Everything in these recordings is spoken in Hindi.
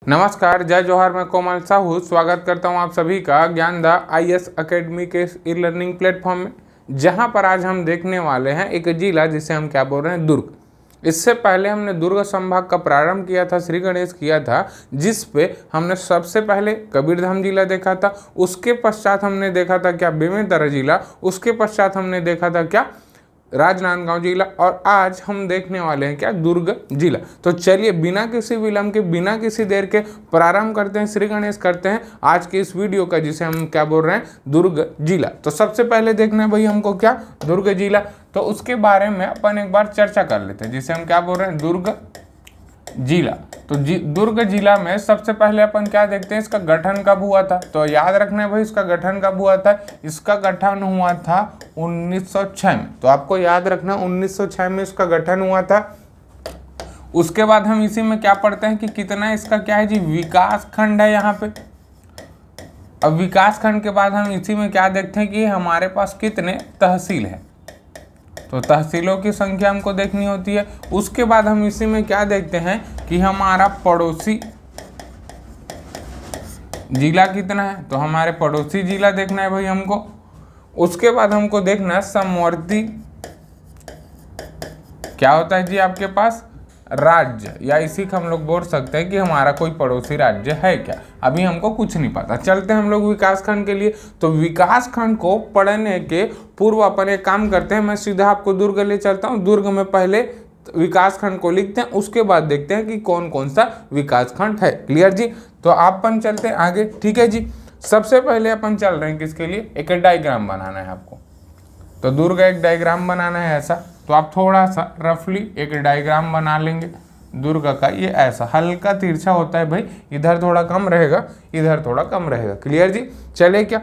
नमस्कार, जय जोहार। मैं कोमल साहू स्वागत करता हूं आप सभी का ज्ञानदा आईएएस एकेडमी के ई लर्निंग प्लेटफॉर्म में, जहां पर आज हम देखने वाले हैं एक जिला जिसे हम क्या बोल रहे हैं, दुर्ग। इससे पहले हमने दुर्ग संभाग का प्रारंभ किया था, श्री गणेश किया था, जिस पे हमने सबसे पहले कबीरधाम जिला देखा था। उसके पश्चात हमने देखा था क्या, बेमेतरा जिला। उसके पश्चात हमने देखा था क्या, राजनांदगांव जिला। और आज हम देखने वाले हैं क्या, दुर्ग जिला। तो चलिए बिना किसी विलंब के, बिना किसी देर के प्रारंभ करते हैं, श्री गणेश करते हैं आज के इस वीडियो का, जिसे हम क्या बोल रहे हैं, दुर्ग जिला। तो सबसे पहले देखना है भाई हमको क्या, दुर्ग जिला। तो उसके बारे में अपन एक बार चर्चा कर लेते हैं, जिसे हम क्या बोल रहे हैं, दुर्ग जिला। तो दुर्ग जिला में सबसे पहले अपन क्या देखते हैं, इसका गठन कब हुआ था। तो याद रखना है भाई, इसका गठन कब हुआ था। इसका गठन हुआ था 1906 में। तो आपको याद रखना 1906 में इसका गठन हुआ था। उसके बाद हम इसी में क्या पढ़ते हैं कि कितना इसका क्या है जी, विकास खंड है यहाँ पे। अब विकास खंड के बाद हम इसी में क्या देखते हैं कि हमारे पास कितने तहसील है। तो तहसीलों की संख्या हमको देखनी होती है। उसके बाद हम इसी में क्या देखते हैं कि हमारा पड़ोसी जिला कितना है। तो हमारे पड़ोसी जिला देखना है भाई हमको। उसके बाद हमको देखना है समवर्ती क्या होता है जी आपके पास, राज्य, या इसी को हम लोग बोल सकते हैं कि हमारा कोई पड़ोसी राज्य है क्या। अभी हमको कुछ नहीं पता। चलते हैं हम लोग विकास खंड के लिए। तो विकास खंड को पढ़ने के पूर्व अपन एक काम करते हैं, मैं सीधा आपको दुर्ग ले चलता हूँ। दुर्ग में पहले विकास खंड को लिखते हैं, उसके बाद देखते हैं कि कौन कौन सा विकास खंड है। क्लियर जी। तो अपन चलते हैं आगे, ठीक है जी। सबसे पहले अपन चल रहे हैं किसके लिए, एक डायग्राम बनाना है आपको। तो दुर्ग एक डायग्राम बनाना है ऐसा। तो आप थोड़ा सा रफली एक डायग्राम बना लेंगे दुर्ग का। ये ऐसा हल्का तिरछा होता है भाई, इधर थोड़ा कम रहेगा, इधर थोड़ा कम रहेगा। क्लियर जी। चले क्या,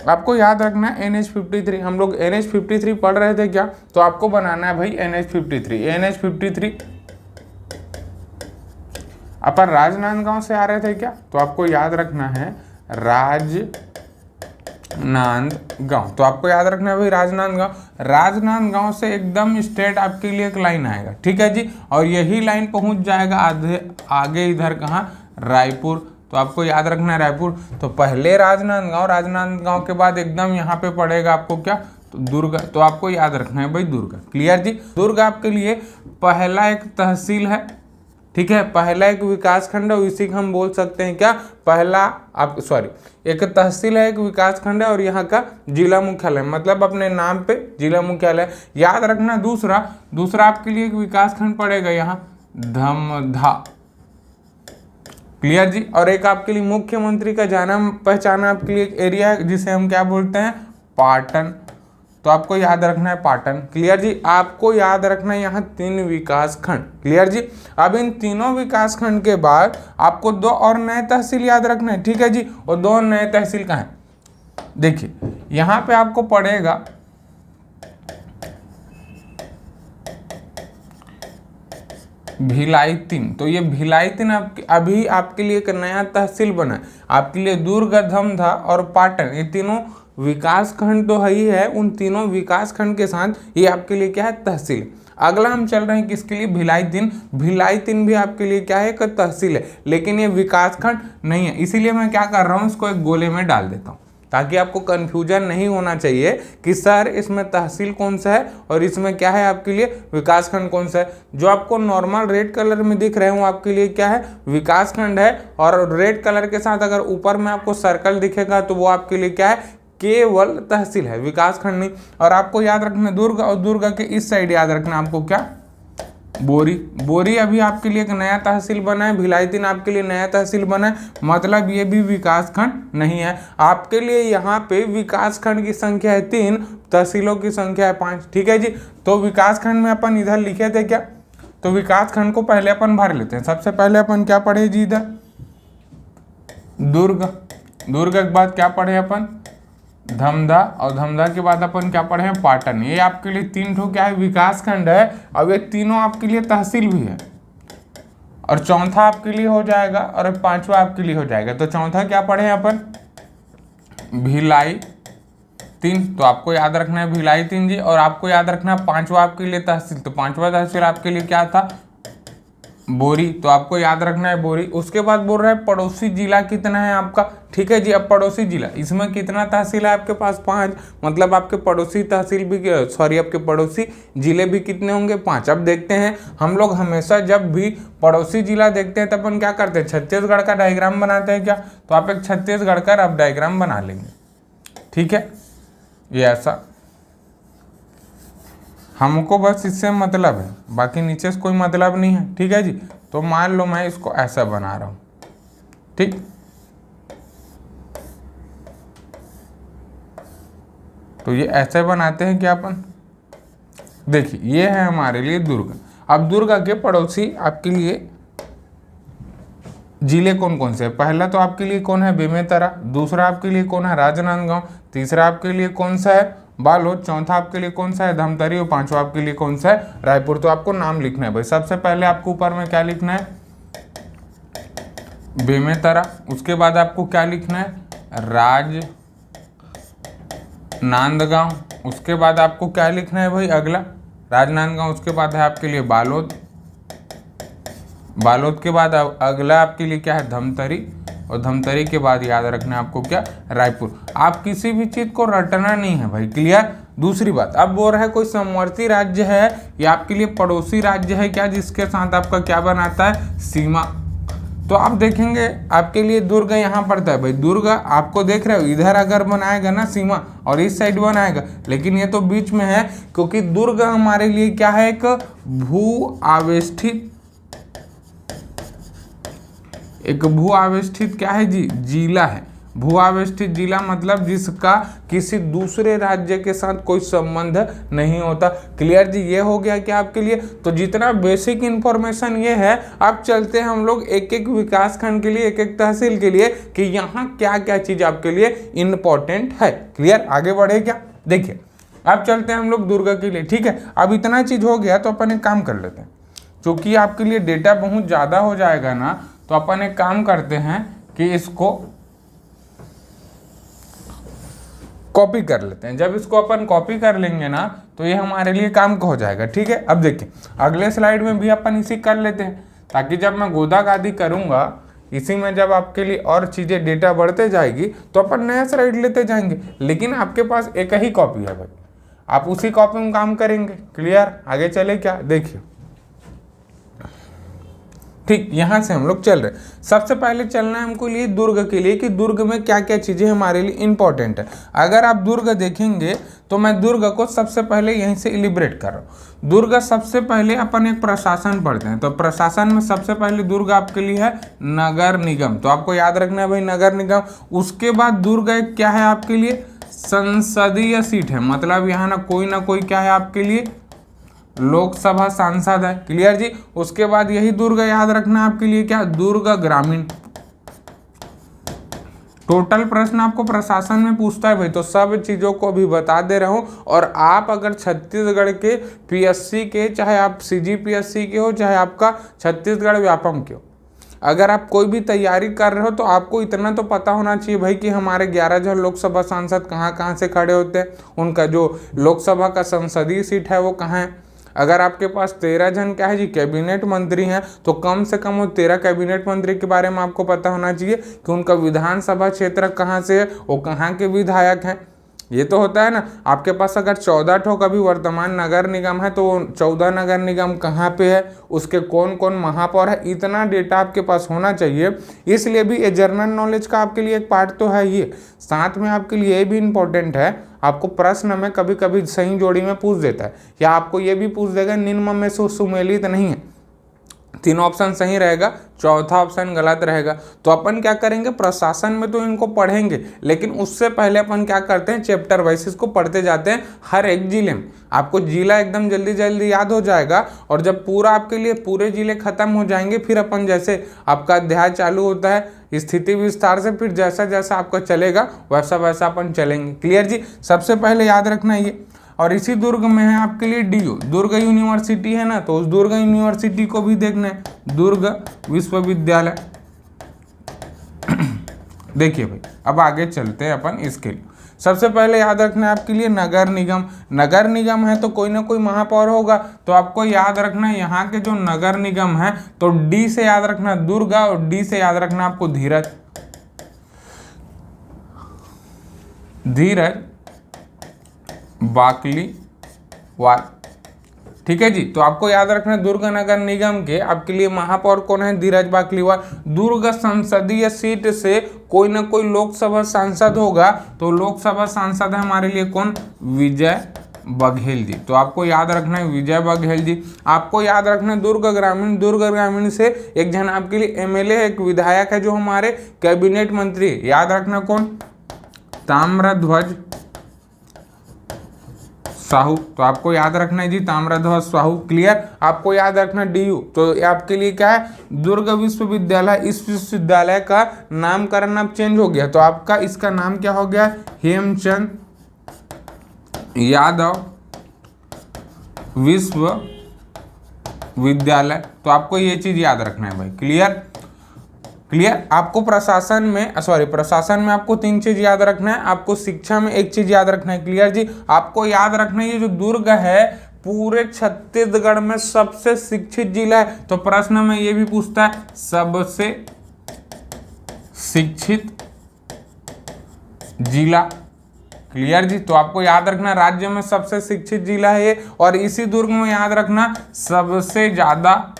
आपको याद रखना है NH53। हम लोग NH53 पढ़ रहे थे क्या। तो आपको बनाना है भाई NH53। NH53 अपन राजनांदगांव से आ रहे थे क्या। तो आपको याद रखना है राजनांदगांव। तो आपको याद रखना है भाई राजनांदगांव। राजनांदगांव से एकदम स्ट्रेट आपके लिए एक लाइन आएगा, ठीक है जी। और यही लाइन पहुंच जाएगा आगे इधर कहाँ, रायपुर। तो आपको याद रखना है रायपुर। तो पहले राजनांदगांव, राजनांदगांव के बाद एकदम यहाँ पे पड़ेगा आपको क्या, तो दुर्ग। तो आपको याद रखना है भाई दुर्ग। क्लियर जी। दुर्ग आपके लिए पहला एक तहसील है, ठीक है, पहला एक विकास खंड है। इसी को हम बोल सकते हैं क्या, पहला आप एक तहसील है, एक विकास खंड है, और यहाँ का जिला मुख्यालय, मतलब अपने नाम पे जिला मुख्यालय। याद रखना दूसरा आपके लिए एक विकास खंड पड़ेगा यहाँ, धमधा। क्लियर जी। और एक आपके लिए मुख्यमंत्री का जाना पहचाना आपके लिए एक एरिया है, जिसे हम क्या बोलते हैं, पाटन। तो आपको याद रखना है पाटन। क्लियर जी। आपको याद रखना है यहाँ 3 विकास खंड। क्लियर जी। अब इन तीनों विकास खंड के बाद आपको 2 और नए तहसील याद रखना है, ठीक है जी। और 2 नए तहसील कहाँ है, देखिए यहाँ पे आपको पड़ेगा भिलाई 3। तो ये भिलाई 3 अभी आपके लिए एक नया तहसील बना है आपके लिए। दुर्ग, धमधा और पाटन, ये तीनों विकास खंड तो है ही है। उन तीनों विकास खंड के साथ ये आपके लिए क्या है, तहसील। अगला हम चल रहे हैं किसके लिए, भिलाई 3। भिलाई 3 भी आपके लिए क्या है, एक तहसील है, लेकिन ये विकास खंड नहीं है। इसीलिए मैं क्या कर रहा हूँ, इसको एक गोले में डाल देता हूँ, ताकि आपको कंफ्यूजन नहीं होना चाहिए कि सर इसमें तहसील कौन सा है और इसमें क्या है आपके लिए विकासखंड कौन सा है। जो आपको नॉर्मल रेड कलर में दिख रहे हो आपके लिए क्या है, विकासखंड है। और रेड कलर के साथ अगर ऊपर में आपको सर्कल दिखेगा तो वो आपके लिए क्या है, केवल तहसील है, विकासखंड नहीं। और आपको याद रखना दुर्ग, और दुर्ग के इस साइड याद रखना आपको क्या, बोरी अभी आपके लिए एक नया तहसील बना है। भिलाई 3 आपके लिए नया तहसील बना है, मतलब ये भी विकास खंड नहीं है आपके लिए। यहाँ पे विकास खंड की संख्या है 3, तहसीलों की संख्या है 5, ठीक है जी। तो विकास खंड में अपन इधर लिखे थे क्या, तो विकास खंड को पहले अपन भर लेते हैं। सबसे पहले अपन क्या पढ़े जी, इधर दुर्ग के बाद क्या पढ़े अपन, धमधा, और धमधा के बाद अपन क्या पढ़े हैं, पाटन। ये आपके लिए 3 ठो क्या है, विकास खंड है। अब ये तीनों आपके लिए तहसील भी है, और चौथा आपके लिए हो जाएगा, और 5वां आपके लिए हो जाएगा। तो चौथा क्या पढ़े अपन, भिलाई 3, तो आपको याद रखना है भिलाई 3 जी। और आपको याद रखना है 5वां आपके लिए तहसील, तो 5वां तहसील आपके लिए क्या था, बोरी, तो आपको याद रखना है बोरी। उसके बाद बोल रहा है पड़ोसी जिला कितना है आपका, ठीक है जी। अब पड़ोसी जिला, इसमें कितना तहसील है आपके पास, 5, मतलब आपके पड़ोसी तहसील भी, सॉरी आपके पड़ोसी जिले भी कितने होंगे, 5। अब देखते हैं हम लोग हमेशा जब भी पड़ोसी जिला देखते हैं तो अपन क्या करते हैं, छत्तीसगढ़ का डायग्राम बनाते हैं क्या, तो आप एक छत्तीसगढ़ का अब डायग्राम बना लेंगे, ठीक है। ये ऐसा, हमको बस इससे मतलब है, बाकी नीचे से कोई मतलब नहीं है, ठीक है जी। तो मान लो मैं इसको ऐसा बना रहा हूं, ठीक। तो ये ऐसे बनाते हैं क्या अपन, देखिए ये है हमारे लिए दुर्ग। अब दुर्ग के पड़ोसी आपके लिए जिले कौन कौन से, पहला तो आपके लिए कौन है, बेमेतरा, दूसरा आपके लिए कौन है, राजनांदगांव, तीसरा आपके लिए कौन सा है, बालोद, चौथा आपके लिए कौन सा है, धमतरी, और 5वां आपके लिए कौन सा है, रायपुर। तो आपको नाम लिखना है भाई। सबसे पहले आपको ऊपर में क्या लिखना है, बेमेतरा। उसके बाद आपको क्या लिखना है, राजनांदगांव। उसके बाद आपको क्या लिखना है भाई, अगला राजनांदगांव। उसके बाद है आपके लिए बालोद, बालोद के बाद अगला आपके लिए क्या है, धमतरी, और धमतरी के बाद याद रखना है आपको क्या, रायपुर। आप किसी भी चीज को रटना नहीं है भाई, क्लियर। दूसरी बात, अब बोल रहा है कोई समवर्ती राज्य है या आपके लिए पड़ोसी राज्य है क्या, जिसके साथ आपका क्या बनाता है, सीमा। तो आप देखेंगे आपके लिए दुर्ग यहाँ पड़ता है भाई, दुर्ग आपको देख रहे हो, इधर अगर बनाएगा ना सीमा और इस साइड बनाएगा, लेकिन ये तो बीच में है, क्योंकि दुर्ग हमारे लिए क्या है, एक भू आवेष्टित क्या है जी, जिला है। भू आवेष्टित जिला मतलब जिसका किसी दूसरे राज्य के साथ कोई संबंध नहीं होता, क्लियर जी। ये हो गया क्या आपके लिए, तो जितना बेसिक इंफॉर्मेशन ये है। अब चलते हैं हम लोग एक एक विकास खंड के लिए, एक एक तहसील के लिए, कि यहाँ क्या क्या चीज आपके लिए इंपॉर्टेंट है, क्लियर। आगे बढ़े क्या, देखिए अब चलते हैं हम लोग दुर्ग के लिए, ठीक है। अब इतना चीज हो गया तो अपन एक काम कर लेते हैं, क्योंकि आपके लिए डेटा बहुत ज्यादा हो जाएगा ना, तो अपन एक काम करते हैं कि इसको कॉपी कर लेते हैं। जब इसको अपन कॉपी कर लेंगे ना, तो ये हमारे लिए काम का हो जाएगा, ठीक है। अब देखिए अगले स्लाइड में भी अपन इसी कर लेते हैं, ताकि जब मैं गोदागादी करूंगा इसी में जब आपके लिए और चीजें डेटा बढ़ते जाएगी तो अपन नया स्लाइड लेते जाएंगे। लेकिन आपके पास एक ही कॉपी है भाई, आप उसी कॉपी में काम करेंगे, क्लियर। आगे चले क्या, देखिए ठीक, यहां से हम लोग चल रहे हैं। सबसे पहले चलना है हमको लिए दुर्ग के लिए, कि दुर्ग में क्या क्या चीजें हमारे लिए इंपॉर्टेंट है। अगर आप दुर्ग देखेंगे तो मैं दुर्ग को सबसे पहले यहीं से इलिब्रेट कर रहा हूँ। दुर्ग सबसे पहले अपन एक प्रशासन पढ़ते हैं, तो प्रशासन में सबसे पहले दुर्ग आपके लिए है नगर निगम, तो आपको याद रखना है भाई नगर निगम। उसके बाद दुर्ग एक क्या है आपके लिए, संसदीय सीट है, मतलब यहाँ ना कोई क्या है आपके लिए, लोकसभा सांसद है, क्लियर जी। उसके बाद यही दुर्ग याद रखना आपके लिए क्या, दुर्ग ग्रामीण। टोटल प्रश्न आपको प्रशासन में पूछता है भाई, तो सब चीजों को भी बता दे रहा हूं। और आप अगर छत्तीसगढ़ के पीएससी के, चाहे आप सीजीपीएससी के हो, चाहे आपका छत्तीसगढ़ व्यापम के हो, अगर आप कोई भी तैयारी कर रहे हो तो आपको इतना तो पता होना चाहिए भाई कि हमारे 11 जन लोकसभा सांसद कहाँ से खड़े होते हैं, उनका जो लोकसभा का संसदीय सीट है वो कहाँ है। अगर आपके पास 13 जन क्या है जी कैबिनेट मंत्री हैं, तो कम से कम वो 13 कैबिनेट मंत्री के बारे में आपको पता होना चाहिए कि उनका विधानसभा क्षेत्र कहाँ से है, वो कहाँ के विधायक हैं। ये तो होता है ना। आपके पास अगर 14 ठो का भी वर्तमान नगर निगम है, तो 14 नगर निगम कहाँ पे है, उसके कौन कौन महापौर है, इतना डेटा आपके पास होना चाहिए। इसलिए भी ये जनरल नॉलेज का आपके लिए एक पार्ट तो है ये, साथ में आपके लिए ये भी इम्पोर्टेंट है। आपको प्रश्न में कभी कभी सही जोड़ी में पूछ देता है, या आपको ये भी पूछ देगा निम्न में से सुमेलित नहीं है, 3 ऑप्शन सही रहेगा, चौथा ऑप्शन गलत रहेगा। तो अपन क्या करेंगे, प्रशासन में तो इनको पढ़ेंगे, लेकिन उससे पहले अपन क्या करते हैं, चैप्टर वाइज इसको पढ़ते जाते हैं। हर एक जिले में आपको जिला एकदम जल्दी जल्दी याद हो जाएगा, और जब पूरा आपके लिए पूरे जिले खत्म हो जाएंगे, फिर अपन जैसे आपका अध्याय चालू होता है स्थिति विस्तार से, फिर जैसा जैसा आपका चलेगा वैसा वैसा अपन चलेंगे, क्लियर जी। सबसे पहले याद रखना ये। और इसी दुर्ग में है आपके लिए डीयू, दुर्ग यूनिवर्सिटी है ना, तो उस दुर्ग यूनिवर्सिटी को भी देखना है, दुर्ग विश्वविद्यालय। देखिए भाई अब आगे चलते हैं अपन इसके लिए। सबसे पहले याद रखना है आपके लिए नगर निगम। नगर निगम है तो कोई ना कोई महापौर होगा, तो आपको याद रखना है यहाँ के जो नगर निगम है, तो डी से याद रखना दुर्ग और डी से याद रखना आपको धीरज बाकलीवाल। ठीक है जी, तो आपको याद रखना दुर्ग नगर निगम के आपके लिए महापौर कौन है, धीरज बाकलीवाल। दुर्ग संसदीय सीट से कोई ना कोई लोकसभा सांसद होगा, तो लोकसभा सांसद है हमारे लिए कौन, विजय बघेल जी। तो आपको याद रखना है विजय बघेल जी। आपको याद रखना है दुर्ग ग्रामीण। दुर्ग ग्रामीण से एक जन आपके लिए एमएलए है, एक विधायक है जो हमारे कैबिनेट मंत्री है। याद रखना कौन, ताम्रध्वज साहू। तो आपको याद रखना है जी ताम्रध्वज साहू। क्लियर। आपको याद रखना डीयू, तो आपके लिए क्या है, दुर्ग विश्वविद्यालय। इस विश्वविद्यालय का नामकरण अब चेंज हो गया, तो आपका इसका नाम क्या हो गया, हेमचंद यादव विश्वविद्यालय। तो आपको ये चीज याद रखना है भाई। क्लियर। आपको प्रशासन में आपको 3 चीज याद रखना है, आपको शिक्षा में 1 चीज याद रखना है। क्लियर जी। आपको याद रखना है ये जो दुर्ग है पूरे छत्तीसगढ़ में सबसे शिक्षित जिला है, तो प्रश्न में ये भी पूछता है सबसे शिक्षित जिला। क्लियर जी। तो आपको याद रखना राज्य में सबसे शिक्षित जिला है ये, और इसी दुर्ग में याद रखना सबसे ज्यादा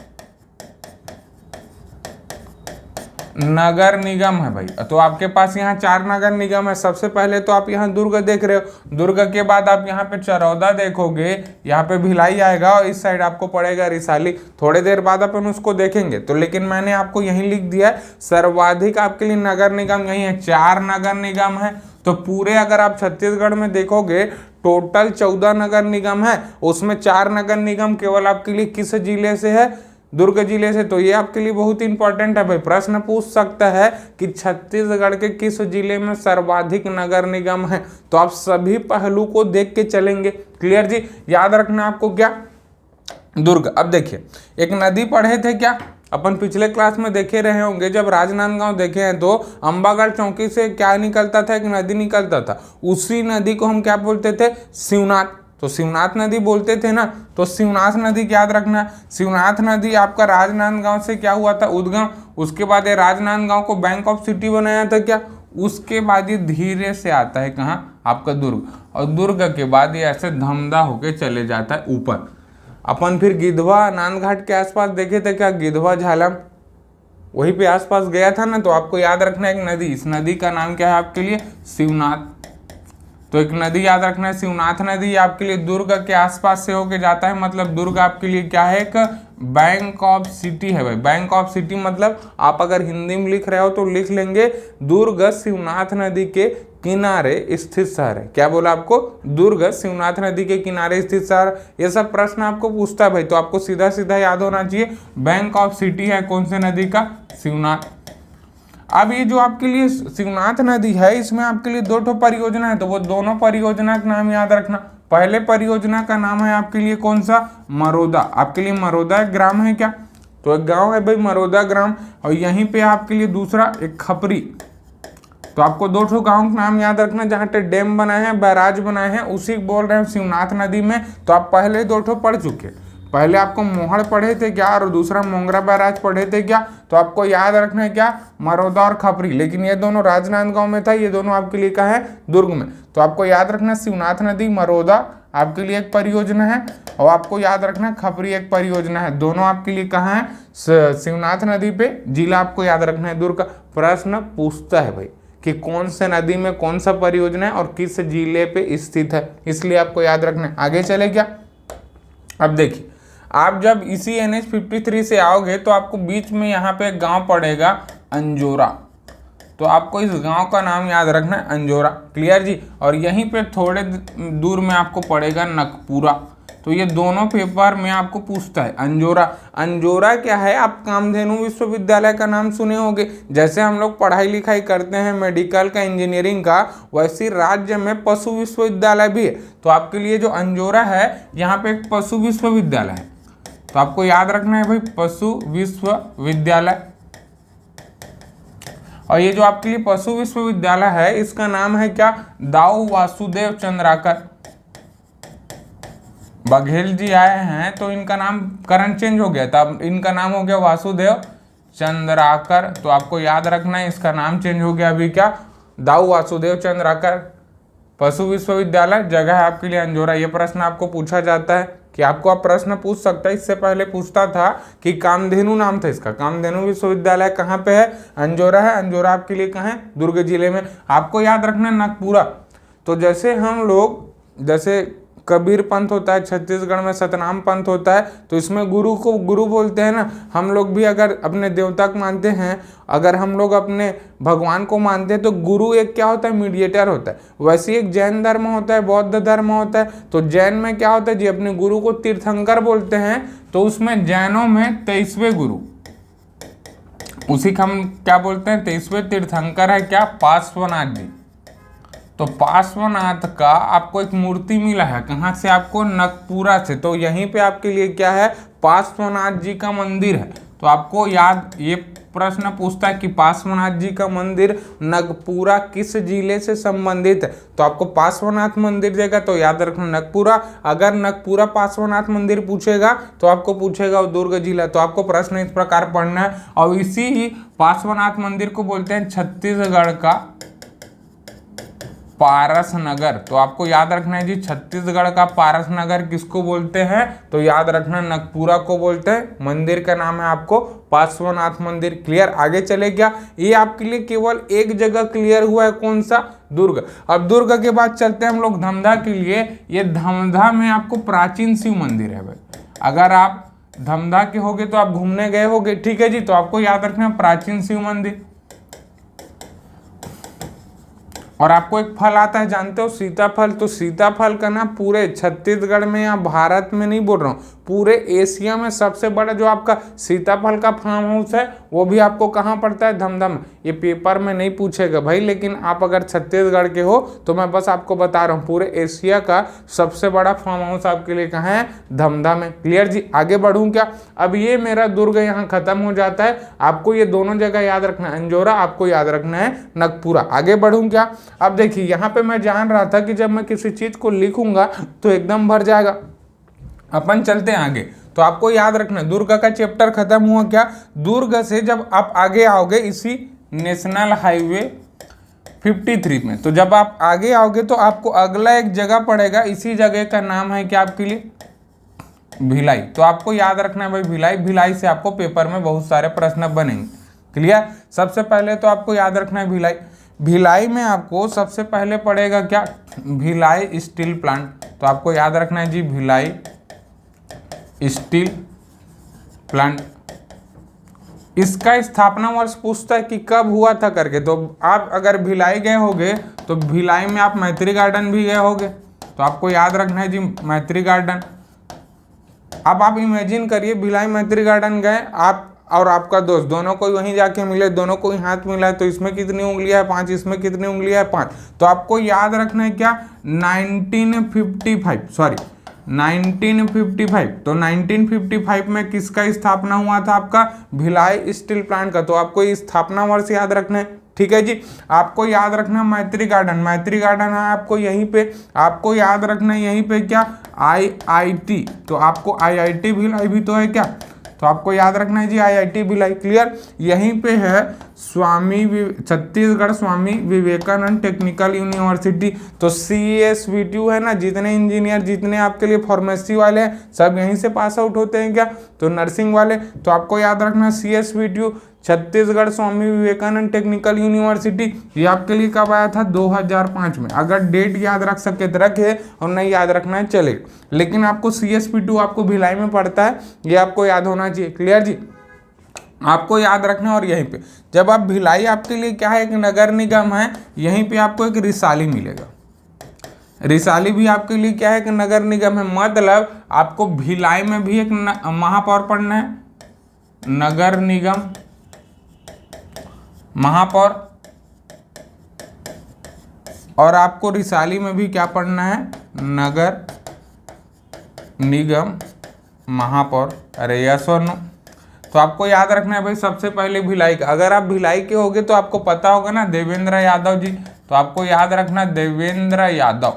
नगर निगम है भाई। तो आपके पास यहाँ 4 नगर निगम है। सबसे पहले तो आप यहाँ दुर्ग देख रहे हो, दुर्ग के बाद आप यहाँ पे चरौदा देखोगे, यहाँ पे भिलाई आएगा और इस साइड आपको पड़ेगा रिसाली। थोड़ी देर बाद अपन उसको देखेंगे, तो लेकिन मैंने आपको यहीं लिख दिया है सर्वाधिक आपके लिए नगर निगम यही है, 4 नगर निगम है। तो पूरे अगर आप छत्तीसगढ़ में देखोगे टोटल 14 नगर निगम है, उसमें 4 नगर निगम केवल आपके लिए किस जिले से है, दुर्ग जिले से। तो ये आपके लिए बहुत इंपॉर्टेंट है भाई, प्रश्न पूछ सकता है कि छत्तीसगढ़ के किस जिले में सर्वाधिक नगर निगम है। तो आप सभी पहलू को देख के चलेंगे। क्लियर जी। याद रखना आपको क्या, दुर्ग। अब देखिए एक नदी पढ़े थे क्या अपन, पिछले क्लास में देखे रहे होंगे, जब राजनांदगांव देखे हैं तो अंबागढ़ चौकी से क्या निकलता था, एक नदी निकलता था, उसी नदी को हम क्या बोलते थे, शिवनाथ। तो शिवनाथ नदी बोलते थे ना। तो शिवनाथ नदी याद रखना। शिवनाथ नदी आपका राजनांदगांव से क्या हुआ था, उद्गम। उसके बाद ये राजनांदगांव को बैंक ऑफ सिटी बनाया था क्या, उसके बाद ये धीरे से आता है कहाँ, आपका दुर्ग, और दुर्ग के बाद ये ऐसे धमधा होके चले जाता है ऊपर। अपन फिर गिधवा नांदघाट के आसपास देखे थे क्या, गिधवा झालम, वहीं पे आसपास गया था ना। तो आपको याद रखना एक नदी, इस नदी का नाम क्या है आपके लिए, शिवनाथ। तो एक नदी याद रखना है शिवनाथ नदी, आपके लिए दुर्ग के आसपास से होके जाता है। मतलब दुर्ग आपके लिए क्या है, एक बैंक ऑफ सिटी है भाई। बैंक ऑफ सिटी मतलब आप अगर हिंदी में लिख रहे हो तो लिख लेंगे दुर्ग शिवनाथ नदी के किनारे स्थित शहर है। क्या बोला आपको, दुर्ग शिवनाथ नदी के किनारे स्थित शहर। ये सब प्रश्न आपको पूछता है भाई, तो आपको सीधा सीधा याद होना चाहिए बैंक ऑफ सिटी है कौन से नदी का, शिवनाथ। अब ये जो आपके लिए शिवनाथ नदी है, इसमें आपके लिए 2 परियोजना है, तो वो दोनों परियोजना का नाम याद रखना। पहले परियोजना का नाम है आपके लिए कौन सा, मरोदा। आपके लिए मरोदा एक ग्राम है क्या, तो एक गांव है भाई मरोदा ग्राम। और यहीं पे आपके लिए दूसरा एक खपरी। तो आपको 2 गांव का नाम याद रखना जहाँ पे डैम बनाए हैं, बैराज बनाए हैं, उसी बोल रहे हैं शिवनाथ नदी में। तो आप पहले 2 पढ़ चुके, पहले आपको मोहड़ पढ़े थे क्या, और दूसरा मोंगरा बैराज पढ़े थे क्या। तो आपको याद रखना है क्या, मरोदा और खपरी। लेकिन ये दोनों राजनांदगांव में था, ये दोनों आपके लिए कहाँ है, दुर्ग में। तो आपको याद रखना शिवनाथ नदी मरोदा आपके लिए एक परियोजना है, और आपको याद रखना खपरी एक परियोजना है। दोनों आपके लिए कहाँ है, शिवनाथ नदी पे। जिला आपको याद रखना है दुर्ग। प्रश्न पूछता है भाई कि कौन से नदी में कौन सा परियोजना है और किस जिले पे स्थित है, इसलिए आपको याद रखना है। आगे चले क्या, अब देखिए आप जब इसी NH-53 से आओगे तो आपको बीच में यहाँ पे एक गांव पड़ेगा अंजोरा। तो आपको इस गांव का नाम याद रखना है अंजोरा। क्लियर जी। और यहीं पे थोड़े दूर में आपको पड़ेगा नकपुरा। तो ये दोनों पेपर में आपको पूछता है अंजोरा। अंजोरा क्या है, आप कामधेनु विश्वविद्यालय का नाम सुने होंगे। जैसे हम लोग पढ़ाई लिखाई करते हैं मेडिकल का, इंजीनियरिंग का, वैसे राज्य में पशु विश्वविद्यालय भी है। तो आपके लिए जो अंजोरा है यहाँ पे एक पशु विश्वविद्यालय है। तो आपको याद रखना है भाई पशु विश्वविद्यालय। और ये जो आपके लिए पशु विश्वविद्यालय है इसका नाम है क्या, दाऊ वासुदेव चंद्राकर बघेल जी आए हैं, तो इनका नाम करंट चेंज हो गया था, अब इनका नाम हो गया वासुदेव चंद्राकर। तो आपको याद रखना है इसका नाम चेंज हो गया अभी क्या, दाऊ वासुदेव चंद्राकर। पशु विश्वविद्यालय, जगह है आपके लिए अंजोरा। ये प्रश्न आपको पूछा जाता है कि आपको आप प्रश्न पूछ सकता है। इससे पहले पूछता था कि कामधेनु नाम था इसका, कामधेनु विश्वविद्यालय कहाँ पे है, अंजोरा है। अंजोरा आपके लिए कहाँ है, दुर्ग जिले में। आपको याद रखना है नगपुरा। तो जैसे हम लोग, जैसे कबीर पंथ होता है, छत्तीसगढ़ में सतनाम पंथ होता है, तो इसमें गुरु को गुरु बोलते हैं ना। हम लोग भी अगर अपने देवता को मानते हैं, अगर हम लोग अपने भगवान को मानते हैं, तो गुरु एक क्या होता है, मीडिएटर होता है। वैसे एक जैन धर्म होता है, बौद्ध धर्म होता है। तो जैन में क्या होता है जी, अपने गुरु को तीर्थंकर बोलते हैं। तो उसमें जैनों में 23वें गुरु, उसी को हम क्या बोलते हैं, 23वें तीर्थंकर है क्या, पार्श्वनाथ जी। तो पार्श्वनाथ का आपको एक मूर्ति मिला है, कहाँ से, आपको नगपुरा से। तो यहीं पे आपके लिए क्या है, पार्श्वनाथ जी का मंदिर है। तो आपको याद, ये प्रश्न पूछता है कि पार्श्वनाथ जी का मंदिर नगपुरा किस जिले से संबंधित है। तो आपको पार्श्वनाथ मंदिर देगा तो याद रखना नगपुरा। अगर नगपुरा पार्श्वनाथ मंदिर पूछेगा तो आपको पूछेगा दुर्ग जिला। तो आपको प्रश्न इस प्रकार पढ़ना है। और इसी पार्श्वनाथ मंदिर को बोलते हैं छत्तीसगढ़ का पारसनगर। तो आपको याद रखना है जी, छत्तीसगढ़ का पारसनगर किसको बोलते हैं, तो याद रखना नगपुरा को बोलते हैं। मंदिर का नाम है आपको पार्श्वनाथ मंदिर। क्लियर, आगे चले क्या, ये आपके लिए केवल एक जगह क्लियर हुआ है, कौन सा, दुर्ग। अब दुर्ग के बाद चलते हैं हम लोग धमधा के लिए। ये धमधा में आपको प्राचीन शिव मंदिर है भाई। अगर आप धमधा के होगे तो आप घूमने गए होगे, ठीक है जी। तो आपको याद रखना प्राचीन शिव मंदिर। और आपको एक फल आता है, जानते हो, सीताफल। तो सीताफल का ना पूरे छत्तीसगढ़ में या भारत में नहीं बोल रहा हूँ, पूरे एशिया में सबसे बड़ा जो आपका सीताफल का फार्म हाउस है वो भी आपको कहाँ पड़ता है, धमधा में। ये पेपर में नहीं पूछेगा भाई, लेकिन आप अगर छत्तीसगढ़ के हो तो मैं बस आपको बता रहा हूँ, पूरे एशिया का सबसे बड़ा फार्म हाउस आपके लिए कहाँ है, धमधा में। क्लियर जी, आगे बढ़ूँ क्या। अब ये मेरा दुर्ग यहाँ खत्म हो जाता है। आपको ये दोनों जगह याद रखना है, अंजोरा आपको याद रखना है नगपुरा। आगे बढ़ूँ क्या। अब देखिए यहाँ पे मैं जान रहा था कि जब मैं किसी चीज को लिखूंगा तो एकदम भर जाएगा। अपन चलते हैं आगे। तो आपको याद रखना दुर्ग का चैप्टर खत्म हुआ क्या, दुर्ग से जब आप आगे आओगे इसी नेशनल हाईवे 53 में, तो जब आप आगे आओगे तो आपको अगला एक जगह पड़ेगा। इसी जगह का नाम है क्या आपके लिए, भिलाई। तो आपको याद रखना है भाई भिलाई। भिलाई से आपको पेपर में बहुत सारे प्रश्न बनेंगे। क्लियर, सबसे पहले तो आपको याद रखना है भिलाई। भिलाई में आपको सबसे पहले पड़ेगा क्या, भिलाई स्टील प्लांट। तो आपको याद रखना है जी, भिलाई स्टील प्लांट। इसका स्थापना वर्ष पूछता है कि कब हुआ था करके। तो आप अगर भिलाई गए होगे तो भिलाई में आप मैत्री गार्डन भी गए होगे, तो आपको याद रखना है जी मैत्री गार्डन। अब आप इमेजिन करिए भिलाई मैत्री गार्डन गए आप और आपका दोस्त, दोनों को वहीं जाके मिले, दोनों को हाथ मिला है। तो इसमें कितनी उंगलियां है, 5, इसमें कितनी उंगलियां है, 5। तो आपको याद रखना है क्या, 1955। तो 1955 में किसका स्थापना हुआ था, आपका भिलाई स्टील प्लांट का। तो आपको ये स्थापना वर्ष याद रखना है, ठीक है जी। आपको याद रखना मैत्री गार्डन। मैत्री गार्डन है आपको यहीं पे, आपको याद रखना है यहीं पे क्या, IIT। तो आपको IIT भिलाई भी तो है क्या, तो आपको याद रखना है जी IIT भिलाई। क्लियर, यहीं पे है छत्तीसगढ़ स्वामी विवेकानंद टेक्निकल यूनिवर्सिटी। तो CSVTU है ना, जितने इंजीनियर, जितने आपके लिए फार्मेसी वाले हैं सब यहीं से पास आउट होते हैं क्या, तो नर्सिंग वाले। तो आपको याद रखना CSVTU Chhattisgarh Swami Vivekananda technical university. ये आपके लिए कब आया था, 2005 में। अगर डेट याद रख सके तो रखे, और नहीं याद रखना है चले, लेकिन आपको CSVTU आपको भिलाई में पड़ता है, ये आपको याद होना चाहिए। क्लियर जी, आपको याद रखना। और यहीं पे जब आप भिलाई, आपके लिए क्या है, एक नगर निगम है, यहीं पे आपको एक रिसाली मिलेगा। रिसाली भी आपके लिए क्या है, एक नगर निगम है। मतलब आपको भिलाई में भी एक महापौर पढ़ना है, नगर निगम महापौर, और आपको रिसाली में भी क्या पढ़ना है, नगर निगम महापौर। अरे यस और नो। तो आपको याद रखना है भाई सबसे पहले भिलाई का। अगर आप भिलाई के होगे तो आपको पता होगा ना देवेंद्र यादव जी, तो आपको याद रखना देवेंद्र यादव,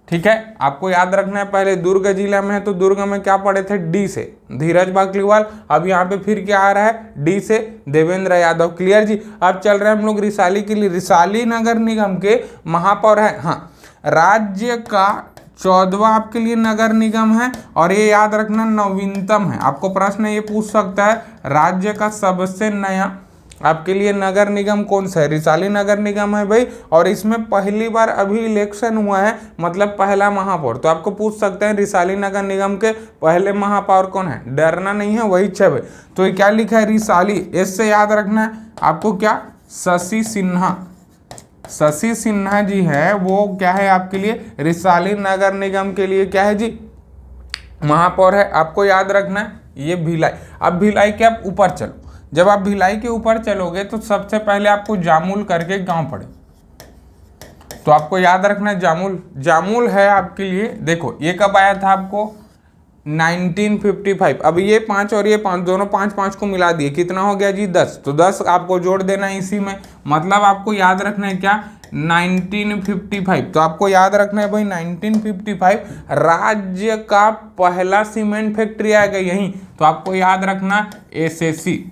ठीक है। आपको याद रखना है पहले दुर्ग जिला में है तो दुर्ग में क्या पढ़े थे, डी से धीरज बाकलीवाल। अब यहाँ पे फिर क्या आ रहा है, डी से देवेंद्र यादव। क्लियर जी। अब चल रहे हैं हम लोग रिसाली के लिए। रिसाली नगर निगम के महापौर है, हाँ, राज्य का 14वां आपके लिए नगर निगम है और ये याद रखना नवीनतम है। आपको प्रश्न ये पूछ सकता है राज्य का सबसे नया आपके लिए नगर निगम कौन सा है, रिसाली नगर निगम है भाई। और इसमें पहली बार अभी इलेक्शन हुआ है, मतलब पहला महापौर। तो आपको पूछ सकते हैं रिसाली नगर निगम के पहले महापौर कौन है, डरना नहीं है, वही छह। तो ये क्या लिखा है, रिसाली, इससे याद रखना है आपको क्या, शशि सिन्हा। शशि सिन्हा जी है वो क्या है आपके लिए रिसाली नगर निगम के लिए क्या है जी, महापौर है। आपको याद रखना है ये भिलाई। अब भिलाई के आप ऊपर चलो, जब आप भिलाई के ऊपर चलोगे तो सबसे पहले आपको जामुल करके गांव पड़े, तो आपको याद रखना है जामुल। जामुल है आपके लिए, देखो ये कब आया था आपको 1955। अब ये 5 और ये 5 दोनों 5 को मिला दिए, कितना हो गया जी 10। तो 10 आपको जोड़ देना है इसी में, मतलब आपको याद रखना है क्या 1955। तो आपको याद रखना है भाई 1955 राज्य का पहला सीमेंट फैक्ट्री आएगा यहीं। तो आपको याद रखना एसएससी,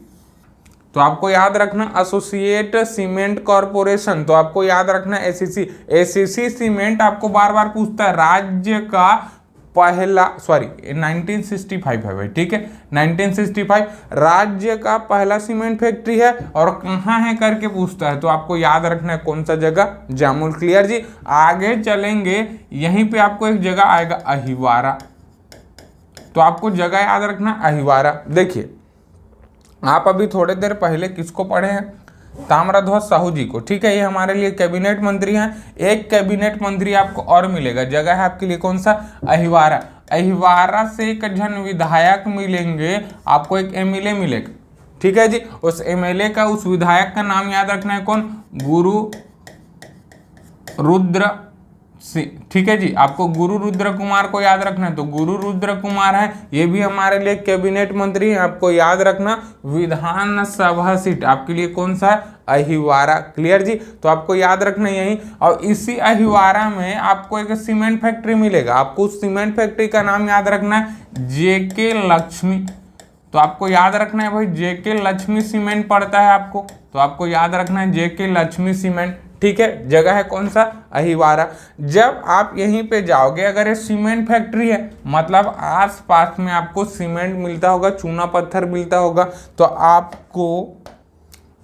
तो आपको याद रखना एसोसिएट सीमेंट कॉर्पोरेशन। तो आपको याद रखना एसीसी। एसीसी सीमेंट आपको बार बार पूछता है राज्य का पहला, सॉरी 1965 है भाई, ठीक है 1965 राज्य का पहला सीमेंट फैक्ट्री है और कहाँ है करके पूछता है। तो आपको याद रखना है कौन सा जगह, जामुल। क्लियर जी। आगे चलेंगे, यहीं पे आपको एक जगह आएगा अहिवारा। तो आपको जगह याद रखना अहिवारा। देखिए आप अभी थोड़े देर पहले किसको पढ़े हैं, ताम्रध्वज साहू जी को, ठीक है। ये हमारे लिए कैबिनेट मंत्री हैं। एक कैबिनेट मंत्री आपको और मिलेगा, जगह है आपके लिए कौन सा, अहिवारा। अहिवारा से एक जन विधायक मिलेंगे, आपको एक एमएलए मिलेगा, ठीक है जी। उस एमएलए का, उस विधायक का नाम याद रखना है कौन, गुरु रुद्र सिंह, ठीक है जी। आपको गुरु रुद्र कुमार को याद रखना है, तो गुरु रुद्र कुमार है, ये भी हमारे लिए कैबिनेट मंत्री है। आपको याद रखना विधानसभा सीट आपके लिए कौन सा है, अहिवारा। क्लियर जी। तो आपको याद रखना यही। और इसी अहिवारा में आपको एक सीमेंट फैक्ट्री मिलेगा, आपको उस सीमेंट फैक्ट्री का नाम याद रखना है जेके लक्ष्मी। तो आपको याद रखना है भाई जेके लक्ष्मी सीमेंट पड़ता है आपको, तो आपको याद रखना है जेके लक्ष्मी सीमेंट, ठीक है। जगह है कौन सा, अहिवारा। जब आप यहीं पे जाओगे, अगर ये सीमेंट फैक्ट्री है मतलब आसपास में आपको सीमेंट मिलता होगा, चूना पत्थर मिलता होगा, तो आपको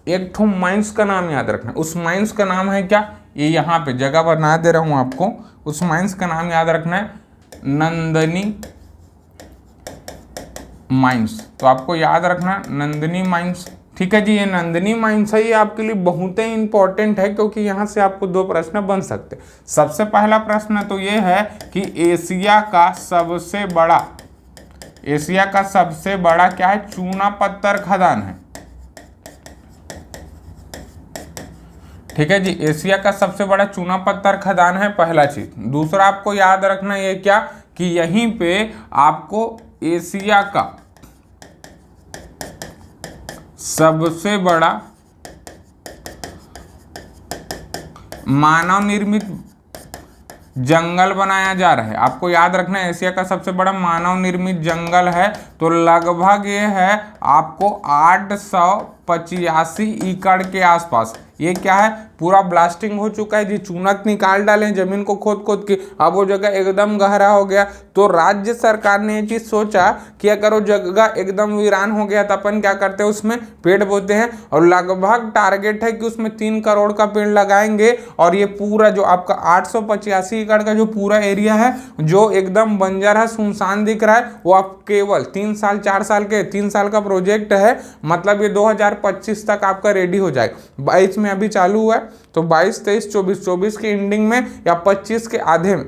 एक ठो माइंस का नाम याद रखना है। उस माइंस का नाम है क्या, ये यहाँ पे जगह बना दे रहा हूं आपको, उस माइंस का नाम याद रखना है नंदनी माइंस। तो आपको याद रखना नंदनी माइंस, ठीक है जी। ये नंदनी माइंस है, ये आपके लिए बहुत ही इंपॉर्टेंट है क्योंकि यहाँ से आपको 2 प्रश्न बन सकते हैं। सबसे पहला प्रश्न तो ये है कि एशिया का सबसे बड़ा क्या है, चूना पत्थर खदान है, ठीक है जी। एशिया का सबसे बड़ा चूना पत्थर खदान है, पहला चीज। दूसरा आपको याद रखना ये क्या कि यहीं पे आपको एशिया का सबसे बड़ा मानव निर्मित जंगल बनाया जा रहा है। आपको याद रखना है एशिया का सबसे बड़ा मानव निर्मित जंगल है, तो लगभग ये है आपको 885 एकड़ के आसपास। ये क्या है, पूरा ब्लास्टिंग हो चुका है जी, चूनक निकाल डाले जमीन को खोद खोद के, अब वो जगह एकदम गहरा हो गया। तो राज्य सरकार ने ये चीज सोचा कि अगर वो जगह एकदम वीरान हो गया तो अपन क्या करते हैं, उसमें पेड़ बोते हैं, और लगभग टारगेट है कि उसमें 3 करोड़ का पेड़ लगाएंगे। और ये पूरा जो आपका 885 एकड़ का जो पूरा एरिया है जो एकदम बंजर है, सुनसान दिख रहा है, वो आप केवल 3 साल 4 साल के 3 साल का प्रोजेक्ट है, मतलब ये 2025 तक आपका रेडी हो जाएगा। 22 में अभी चालू हुआ है, तो 22, 23, 24 के एंडिंग में या 25 के आधे में,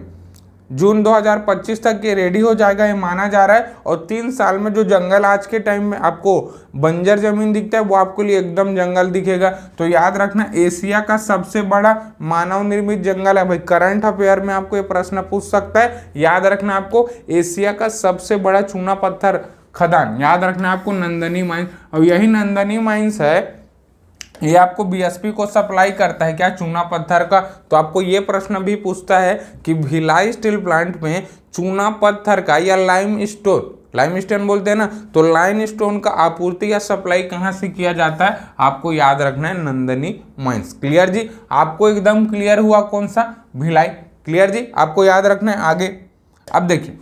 जून 2025 तक ये रेडी हो जाएगा, ये माना जा रहा है। और 3 साल में जो जंगल आज के टाइम में आपको बंजर जमीन दिखता है वो आपके लिए एकदम जंगल दिखेगा। तो याद रखना एशिया का सबसे बड़ा मानव निर्मित जंगल है भाई। करंट अफेयर में आपको ये प्रश्न पूछ सकता है, याद रखना आपको एशिया का सबसे बड़ा चूना पत्थर खदान, याद रखना है आपको नंदनी माइंस। और यही नंदनी माइंस है, ये आपको बीएसपी को सप्लाई करता है क्या, चूना पत्थर का। तो आपको ये प्रश्न भी पूछता है कि भिलाई स्टील प्लांट में चूना पत्थर का या लाइमस्टोन बोलते हैं ना, तो लाइमस्टोन का आपूर्ति या सप्लाई कहाँ से किया जाता है, आपको याद रखना है नंदनी माइंस। क्लियर जी, आपको एकदम क्लियर हुआ कौन सा, भिलाई। क्लियर जी, आपको याद रखना है आगे। अब देखिए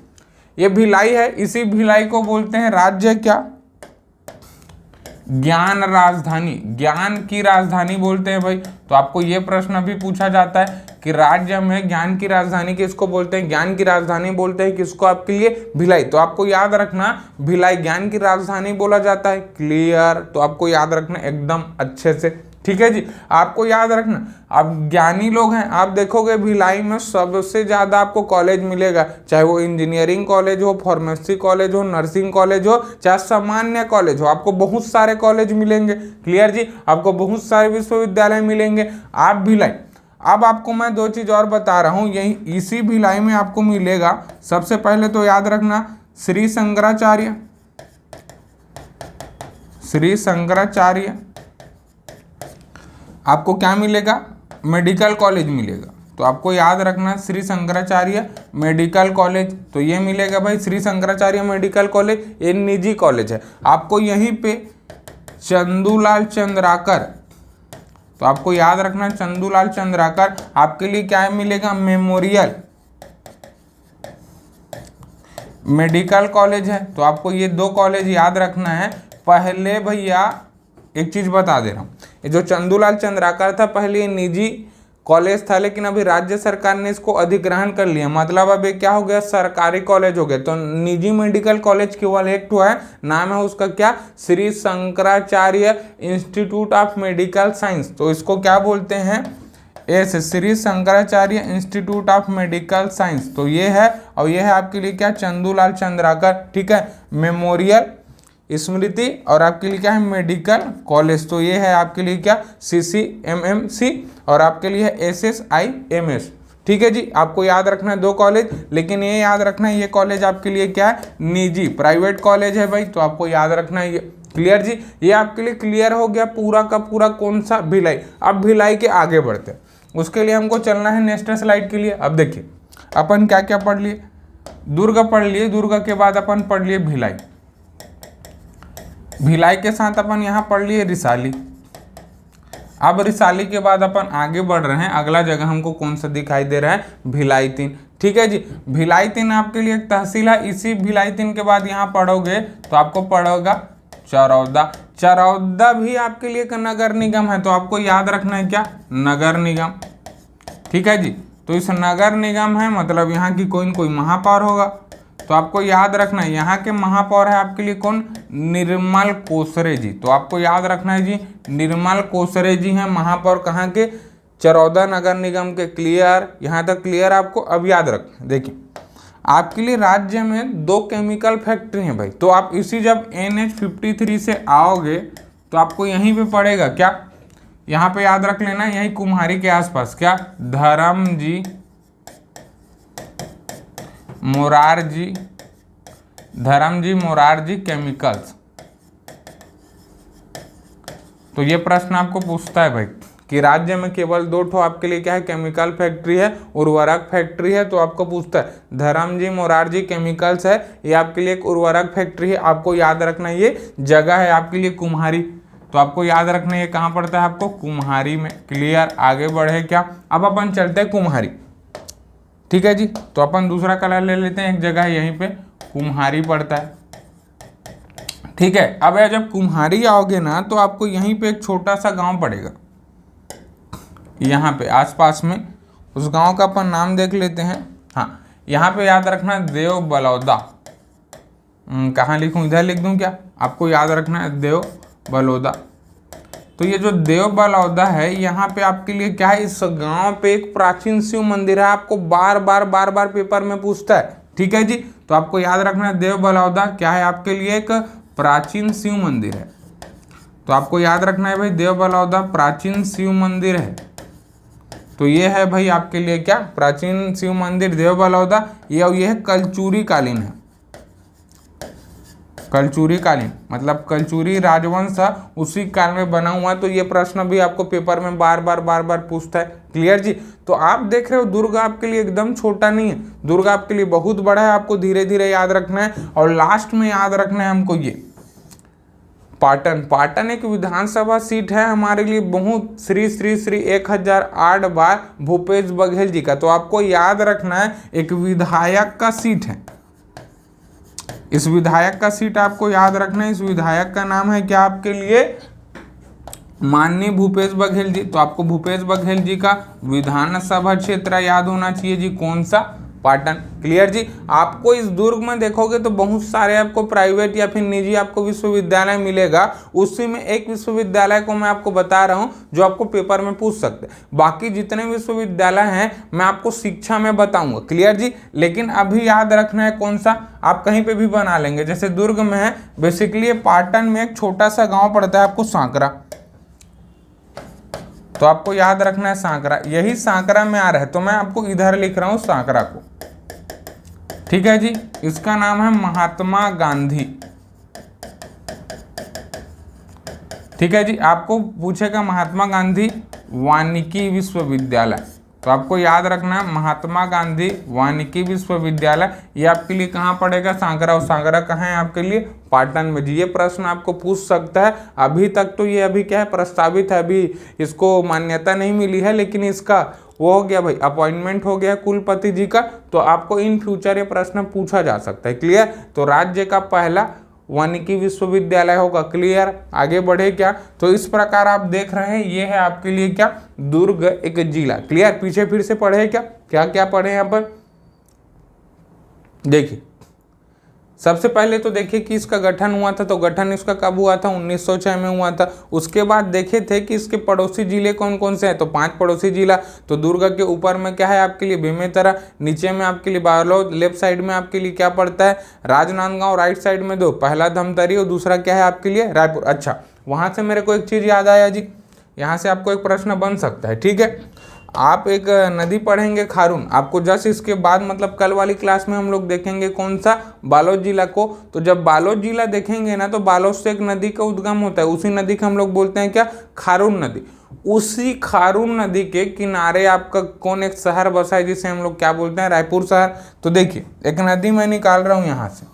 ये भिलाई है, इसी भिलाई को बोलते हैं राज्य क्या, ज्ञान राजधानी, ज्ञान की राजधानी बोलते हैं भाई। तो आपको ये प्रश्न भी पूछा जाता है कि राज्य में ज्ञान की राजधानी किसको बोलते हैं, ज्ञान की राजधानी बोलते हैं किसको, आपके लिए भिलाई। तो आपको याद रखना भिलाई ज्ञान की राजधानी बोला जाता है। क्लियर, तो आपको याद रखना एकदम अच्छे से। ठीक है जी, आपको याद रखना आप ज्ञानी लोग हैं, आप देखोगे भिलाई में सबसे ज्यादा आपको कॉलेज मिलेगा, चाहे वो इंजीनियरिंग कॉलेज हो, फार्मेसी कॉलेज हो, नर्सिंग कॉलेज हो, चाहे सामान्य कॉलेज हो, आपको बहुत सारे कॉलेज मिलेंगे। क्लियर जी, आपको बहुत सारे विश्वविद्यालय मिलेंगे आप भिलाई। अब आपको मैं दो चीज और बता रहा हूं, यही इसी भिलाई में आपको मिलेगा। सबसे पहले तो याद रखना श्री शंकराचार्य, श्री शंकराचार्य आपको क्या मिलेगा, मेडिकल कॉलेज मिलेगा। तो आपको याद रखना श्री शंकराचार्य मेडिकल कॉलेज, तो ये मिलेगा भाई श्री शंकराचार्य मेडिकल कॉलेज, ये निजी कॉलेज है। आपको यहीं पे चंदूलाल चंद्राकर, तो आपको याद रखना चंदूलाल चंद्राकर आपके लिए क्या मिलेगा, मेमोरियल मेडिकल कॉलेज है। तो आपको ये दो कॉलेज याद रखना है। पहले भैया एक चीज बता दे रहा हूँ, ये जो चंदूलाल चंद्राकर था पहले ये निजी कॉलेज था, लेकिन अभी राज्य सरकार ने इसको अधिग्रहण कर लिया, मतलब अब ये क्या हो गया, सरकारी कॉलेज हो गया। तो निजी मेडिकल कॉलेज केवल एक हुआ है, नाम है उसका क्या, Shri Shankaracharya institute of medical science. तो इसको क्या बोलते हैं, Shri Shankaracharya institute of medical science. तो ये है, और ये है आपके लिए क्या, चंदूलाल चंद्राकर। ठीक है, मेमोरियल स्मृति, और आपके लिए क्या है, मेडिकल कॉलेज। तो ये है आपके लिए क्या, CCMMC, और आपके लिए है SSIMS। ठीक है जी, आपको याद रखना है दो कॉलेज, लेकिन ये याद रखना है ये कॉलेज आपके लिए क्या है, निजी प्राइवेट कॉलेज है भाई। तो आपको याद रखना है ये। क्लियर जी, ये आपके लिए क्लियर हो गया पूरा का पूरा कौन सा, भिलाई। अब भिलाई के आगे बढ़ते हैं, उसके लिए हमको चलना है नेक्स्ट स्लाइड के लिए। अब देखिए अपन क्या क्या पढ़ लिए, दुर्ग पढ़ लिए, दुर्ग के बाद अपन पढ़ लिए भिलाई, भिलाई के साथ अपन यहाँ पढ़ लिए रिसाली। अब रिसाली के बाद अपन आगे बढ़ रहे हैं, अगला जगह हमको कौन सा दिखाई दे रहा है, भिलाई 3। ठीक है जी, भिलाई 3 आपके लिए एक तहसील है। इसी भिलाई 3 के बाद यहाँ पढ़ोगे तो आपको पढ़ोगा चरौदा। चरौदा भी आपके लिए एक नगर निगम है, तो आपको याद रखना है क्या, नगर निगम। ठीक है जी, तो इस नगर निगम है मतलब यहाँ की कोई न कोई महापौर होगा। तो आपको याद रखना है यहाँ के महापौर है आपके लिए कौन, निर्मल कोसरे जी। तो आपको याद रखना है जी, निर्मल कोसरे जी हैं महापौर कहाँ के, चरौदा नगर निगम के। क्लियर, यहाँ तक क्लियर आपको। अब याद रखना, देखिए आपके लिए राज्य में 2 केमिकल फैक्ट्री हैं भाई। तो आप इसी जब NH53 से आओगे तो आपको यहीं पे पड़ेगा क्या, यहाँ पे याद रख लेना, यही कुम्हारी के आसपास क्या, धर्मजी मोरारजी केमिकल्स। तो ये प्रश्न आपको पूछता है भाई कि राज्य में केवल 2 ठो आपके लिए क्या है, केमिकल फैक्ट्री है, उर्वरक फैक्ट्री है। तो आपको पूछता है धर्मजी मोरारजी केमिकल्स है, ये आपके लिए एक उर्वरक फैक्ट्री है। आपको याद रखना ये जगह है आपके लिए कुम्हारी। तो आपको याद रखना ये कहाँ पड़ता है, आपको कुम्हारी में। क्लियर, आगे बढ़े क्या, अब अपन चलते हैं कुम्हारी। ठीक है जी, तो अपन दूसरा कलर ले लेते हैं, एक जगह यहीं पे कुम्हारी पड़ता है। ठीक है, अब जब कुम्हारी आओगे ना तो आपको यहीं पे एक छोटा सा गांव पड़ेगा, यहाँ पे आसपास में। उस गांव का अपन नाम देख लेते हैं। हाँ, यहाँ पे याद रखना देव बलौदा। कहाँ लिखूँ, इधर लिख दूँ क्या, आपको याद रखना है देव बलौदा। तो ये जो देव बलौदा है यहाँ पे आपके लिए क्या है, इस गांव पे एक प्राचीन शिव मंदिर है। आपको बार बार पेपर में पूछता है। ठीक है जी, तो आपको याद रखना है देव बलौदा क्या है, आपके लिए एक प्राचीन शिव मंदिर है। तो आपको याद रखना है भाई देव बलौदा प्राचीन शिव मंदिर है। तो ये है भाई आपके लिए क्या, प्राचीन शिव मंदिर देव बलौदा। ये है कलचुरी कालीन है। कलचुरी कालीन, मतलब कलचुरी राजवंश था उसी काल में बना हुआ। तो ये प्रश्न भी आपको पेपर में बार बार पूछता है। क्लियर जी। तो आप देख रहे हो दुर्ग आपके लिए एकदम छोटा नहीं है, दुर्ग आपके लिए बहुत बड़ा है। आपको धीरे धीरे याद रखना है और लास्ट में याद रखना है हमको ये पाटन। पाटन एक विधानसभा सीट है हमारे लिए बहुत श्री श्री श्री 1008 बार भूपेश बघेल जी का। तो आपको याद रखना है एक विधायक का सीट है, इस विधायक का सीट आपको याद रखना है। इस विधायक का नाम है क्या आपके लिए, माननीय भूपेश बघेल जी। तो आपको भूपेश बघेल जी का विधानसभा क्षेत्र याद होना चाहिए जी, कौन सा, पाटन। क्लियर जी। आपको इस दुर्ग में देखोगे तो बहुत सारे आपको प्राइवेट या फिर निजी आपको विश्वविद्यालय मिलेगा। उसी में एक विश्वविद्यालय को मैं आपको बता रहा हूं जो आपको पेपर में पूछ सकते हैं। बाकी जितने विश्वविद्यालय हैं मैं आपको शिक्षा में बताऊंगा। क्लियर जी। लेकिन अभी याद रखना है कौन सा, आप कहीं पे भी बना लेंगे। जैसे दुर्ग में है, बेसिकली पाटन में एक छोटा सा गाँव पड़ता है आपको सांकरा, तो आपको याद रखना है सांकरा। यही सांकरा में आ रहा है तो मैं आपको इधर लिख रहा हूं सांकरा को। ठीक है जी। इसका नाम है महात्मा गांधी। ठीक है जी। आपको पूछेगा महात्मा गांधी वानिकी विश्वविद्यालय, तो आपको याद रखना है महात्मा गांधी वानिकी विश्वविद्यालय। ये आपके लिए कहाँ पड़ेगा, सांकरा। और सांकरा कहाँ है आपके लिए, पाटन में जी। ये प्रश्न आपको पूछ सकता है। अभी तक तो ये अभी क्या है, प्रस्तावित है, अभी इसको मान्यता नहीं मिली है, लेकिन इसका वो हो गया भाई, अपॉइंटमेंट हो गया कुलपति जी का। तो आपको इन फ्यूचर ये प्रश्न पूछा जा सकता है। क्लियर। तो राज्य का पहला वानिकी विश्वविद्यालय होगा। क्लियर। आगे बढ़े क्या, तो इस प्रकार आप देख रहे हैं ये है आपके लिए क्या, दुर्ग एक जिला। क्लियर। पीछे फिर से पढ़े क्या क्या क्या पढ़े यहाँ पर, देखिए सबसे पहले तो देखिए कि इसका गठन हुआ था, तो गठन इसका कब हुआ था, 1906 में हुआ था। उसके बाद देखे थे कि इसके पड़ोसी जिले कौन कौन से हैं, तो 5 पड़ोसी जिला। तो दुर्ग के ऊपर में क्या है आपके लिए, बेमेतरा, नीचे में आपके लिए बालोद, लेफ्ट साइड में आपके लिए क्या पड़ता है, राजनांदगांव, राइट साइड में 2, पहला धमतरी और दूसरा क्या है आपके लिए रायपुर। अच्छा, वहां से मेरे को एक चीज याद आया जी, यहाँ से आपको एक प्रश्न बन सकता है। ठीक है। आप एक नदी पढ़ेंगे खारून, आपको जस्ट इसके बाद मतलब कल वाली क्लास में हम लोग देखेंगे कौन सा, बालोद जिला को। तो जब बालोद जिला देखेंगे ना, तो बालोद से एक नदी का उद्गम होता है, उसी नदी का हम लोग बोलते हैं क्या, खारून नदी। उसी खारून नदी के किनारे आपका कौन एक शहर बसा है जिसे हम लोग क्या बोलते हैं, रायपुर शहर। तो देखिए एक नदी मैं निकाल रहा हूँ यहाँ से,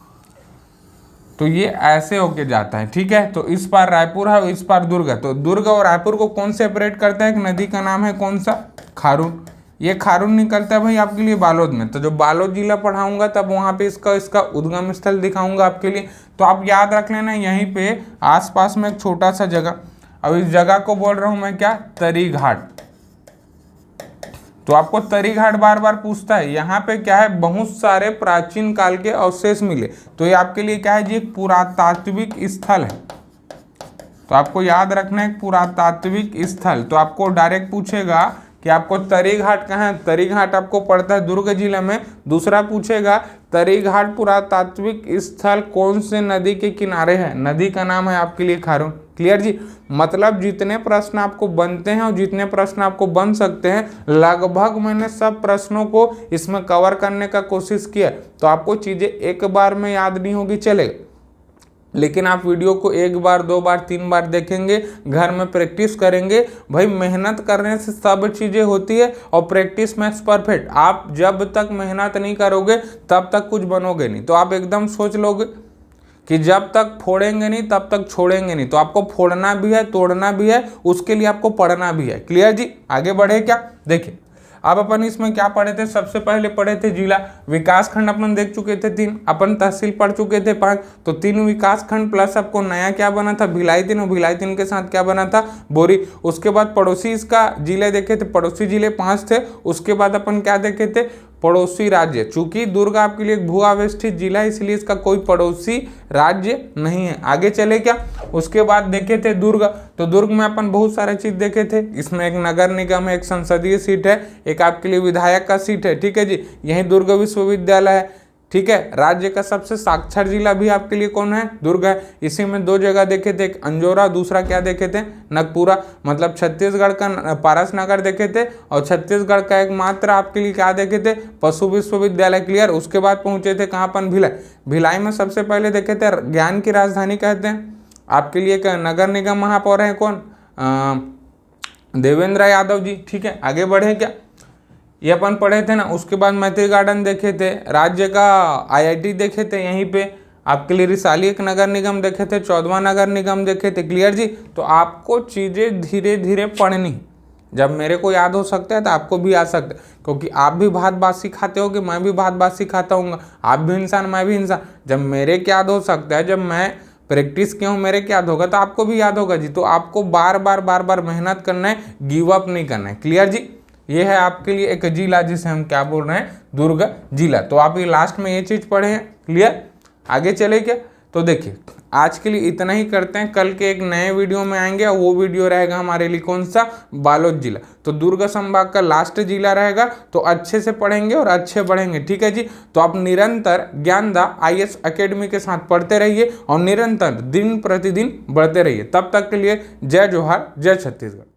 तो ये ऐसे होके जाता है। ठीक है। तो इस पार रायपुर है, इस पार दुर्ग है। तो दुर्ग और रायपुर को कौन सेपरेट करता है, एक नदी का नाम है कौन सा, खारून। ये खारून निकलता है भाई आपके लिए बालोद में। तो जब बालोद जिला पढ़ाऊंगा तब वहां पे इसका उद्गम स्थल दिखाऊंगा आपके लिए। तो आप याद रख लेना यहीं पे आसपास में एक छोटा सा जगह, अब इस जगह को बोल रहा हूं मैं क्या, तरी घाट। तो आपको तरी घाट बार बार पूछता है। यहाँ पे क्या है, बहुत सारे प्राचीन काल के अवशेष मिले। तो ये आपके लिए क्या है जी, एक पुरातात्विक स्थल है। तो आपको याद रखना है एक पुरातात्विक स्थल। तो आपको डायरेक्ट पूछेगा कि आपको तरी घाट कहाँ है, तरी घाट आपको पड़ता है दुर्ग जिले में। दूसरा पूछेगा तरी घाट पुरातात्विक स्थल कौन से नदी के किनारे है, नदी का नाम है आपके लिए खारून। क्लियर जी। मतलब जितने प्रश्न आपको बनते हैं और जितने प्रश्न आपको बन सकते हैं, लगभग मैंने सब प्रश्नों को इसमें कवर करने का कोशिश किया। तो आपको चीजें एक बार में याद नहीं होगी चलेगा, लेकिन आप वीडियो को 1 बार 2 बार 3 बार देखेंगे, घर में प्रैक्टिस करेंगे। भाई मेहनत करने से सब चीज़ें होती है और प्रैक्टिस मैक्स परफेक्ट। आप जब तक मेहनत नहीं करोगे तब तक कुछ बनोगे नहीं। तो आप एकदम सोच लोगे कि जब तक फोड़ेंगे नहीं तब तक छोड़ेंगे नहीं। तो आपको फोड़ना भी है, तोड़ना भी है, उसके लिए आपको पढ़ना भी है। क्लियर जी। आगे बढ़े क्या, देखिए अब अपन इसमें क्या पढ़े थे, सबसे पहले पढ़े थे जिला। विकास खंड अपन देख चुके थे 3, अपन तहसील पढ़ चुके थे 5। तो 3 विकास खंड प्लस आपको नया क्या बना था, भिलाई 3, और भिलाई 3 के साथ क्या बना था, बोरी। उसके बाद पड़ोसी इसका जिले देखे थे, पड़ोसी जिले 5 थे। उसके बाद अपन क्या देखे थे, पड़ोसी राज्य। चूंकि दुर्ग आपके लिए एक भू आवेष्टित जिला है, इसलिए इसका कोई पड़ोसी राज्य नहीं है। आगे चले क्या, उसके बाद देखे थे दुर्ग। तो दुर्ग में अपन बहुत सारे चीज देखे थे। इसमें एक नगर निगम है, एक संसदीय सीट है, एक आपके लिए विधायक का सीट है। ठीक है जी। यही दुर्ग विश्वविद्यालय है। ठीक है। राज्य का सबसे साक्षर जिला भी आपके लिए कौन है? दुर्ग है। इसी में 2 जगह देखे थे, एक अंजोरा, दूसरा क्या देखे थे? नगपुरा। मतलब छत्तीसगढ़ का पारसनगर देखे थे और छत्तीसगढ़ का एकमात्र आपके लिए क्या देखे थे? पशु विश्वविद्यालय। क्लियर। उसके बाद पहुंचे थे कहाँ पर? भिलाई। भिलाई में सबसे पहले देखे थे ज्ञान की राजधानी कहते हैं। आपके लिए एक नगर निगम महापौर है कौन? देवेंद्र यादव जी। ठीक है, आगे बढ़े क्या? ये अपन पढ़े थे ना। उसके बाद मैत्री गार्डन देखे थे, राज्य का IIT देखे थे, यहीं पे आपके लिए रिसाली एक नगर निगम देखे थे, 14वां नगर निगम देखे थे। क्लियर जी। तो आपको चीजें धीरे धीरे पढ़नी, जब मेरे को याद हो सकता है तो आपको भी आ सकता है, क्योंकि आप भी भात बासी खाते हो कि मैं भी भात बासी खाता हूँ। आप भी इंसान, मैं भी इंसान। जब मेरे को याद हो सकता है, जब मैं प्रैक्टिस किया हूँ, मेरे को याद होगा तो आपको भी याद होगा जी। तो आपको बार बार मेहनत करना है, गिव अप नहीं करना है। क्लियर जी। ये है आपके लिए एक जिला जिसे हम क्या बोल रहे हैं? दुर्ग जिला। तो आप ये लास्ट में ये चीज पढ़े हैं। क्लियर। आगे चले क्या? तो देखिए आज के लिए इतना ही करते हैं। कल के एक नए वीडियो में आएंगे और वो वीडियो रहेगा हमारे लिए कौन सा? बालोद जिला। तो दुर्ग संभाग का लास्ट जिला रहेगा। तो अच्छे से पढ़ेंगे और अच्छे बढ़ेंगे। ठीक है जी। तो आप निरंतर ज्ञानदा IAS अकेडमी के साथ पढ़ते रहिए और निरंतर दिन प्रतिदिन बढ़ते रहिए। तब तक के लिए जय जोहार, जय छत्तीसगढ़।